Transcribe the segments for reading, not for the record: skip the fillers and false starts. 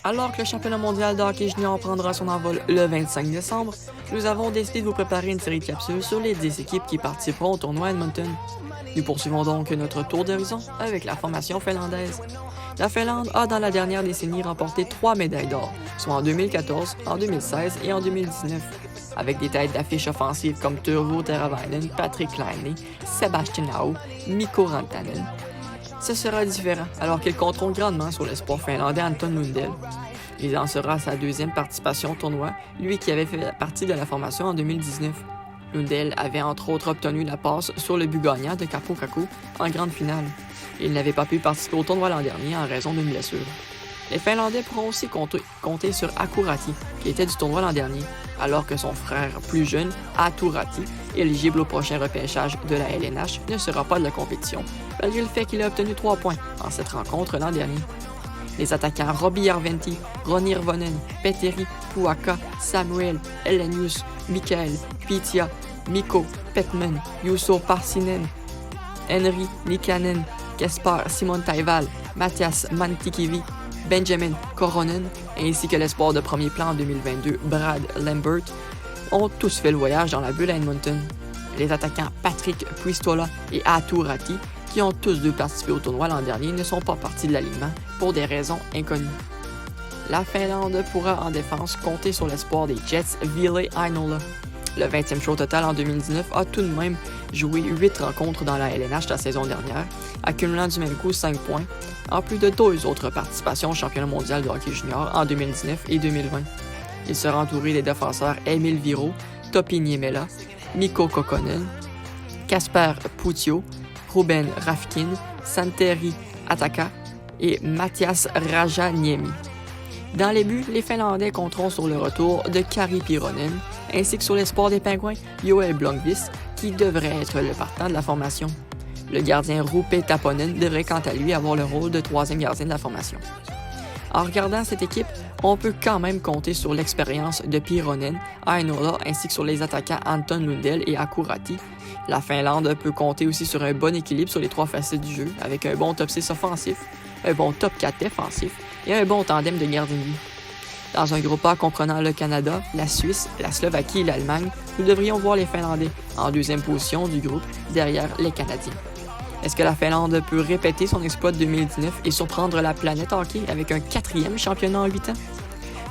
Alors que le championnat mondial de hockey junior prendra son envol le 25 décembre, nous avons décidé de vous préparer une série de capsules sur les 10 équipes qui participeront au tournoi Edmonton. Nous poursuivons donc notre tour d'horizon avec la formation finlandaise. La Finlande a dans la dernière décennie remporté 3 médailles d'or, soit en 2014, en 2016 et en 2019, avec des têtes d'affiche offensives comme Turvo Teravainen, Patrick Laine, Sebastian Aho, Mikko Rantanen. Ce sera différent alors qu'ils compteront grandement sur l'espoir finlandais Anton Lundell. Il en sera sa deuxième participation au tournoi, lui qui avait fait partie de la formation en 2019. Lundell avait entre autres obtenu la passe sur le but gagnant de Kaapo Kakko en grande finale. Il n'avait pas pu participer au tournoi l'an dernier en raison d'une blessure. Les Finlandais pourront aussi compter sur Aku Rati, qui était du tournoi l'an dernier, alors que son frère plus jeune, Aatu Rati, éligible au prochain repêchage de la LNH, ne sera pas de la compétition, malgré le fait qu'il a obtenu 3 points en cette rencontre l'an dernier. Les attaquants Robbie Järventie, Ronny Hirvonen, Petteri Puukka, Samuel Elenius, Mikael Pytia, Mikko Petman, Juuso Parsinen, Henri Likanen, Kaspar Simon Taival, Mathias Mantikivi, Benjamin Koronen, ainsi que l'espoir de premier plan en 2022, Brad Lambert, ont tous fait le voyage dans la bulle à Edmonton. Les attaquants Patrick Puistola et Aatu Rati, qui ont tous deux participé au tournoi l'an dernier, ne sont pas partis de l'alignement pour des raisons inconnues. La Finlande pourra en défense compter sur l'espoir des Jets Ville Heinola. Le 20e show total en 2019 a tout de même joué 8 rencontres dans la LNH la saison dernière, accumulant du même coup 5 points, en plus de 2 autres participations au championnat mondial de hockey junior en 2019 et 2020. Il sera entouré des défenseurs Emil Viro, Topi Niemela, Mikko Kokkonen, Kasper Puutio, Ruben Rafkin, Santeri Ataka et Mathias Rajaniemi. Dans les buts, les Finlandais compteront sur le retour de Kari Pironen, ainsi que sur l'espoir des Pingouins, Joel Blomqvist, qui devrait être le partant de la formation. Le gardien Roope Taponen devrait quant à lui avoir le rôle de troisième gardien de la formation. En regardant cette équipe, on peut quand même compter sur l'expérience de Pironen, Heinola ainsi que sur les attaquants Anton Lundell et Aku Rati. La Finlande peut compter aussi sur un bon équilibre sur les 3 facettes du jeu, avec un bon top 6 offensif, un bon top 4 défensif et un bon tandem de gardien de but. Dans un groupe A comprenant le Canada, la Suisse, la Slovaquie et l'Allemagne, nous devrions voir les Finlandais en deuxième position du groupe derrière les Canadiens. Est-ce que la Finlande peut répéter son exploit de 2019 et surprendre la planète hockey avec un 4e championnat en 8 ans?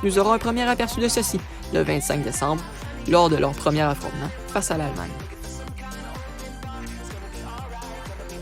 Nous aurons un premier aperçu de ceci le 25 décembre, lors de leur premier affrontement face à l'Allemagne.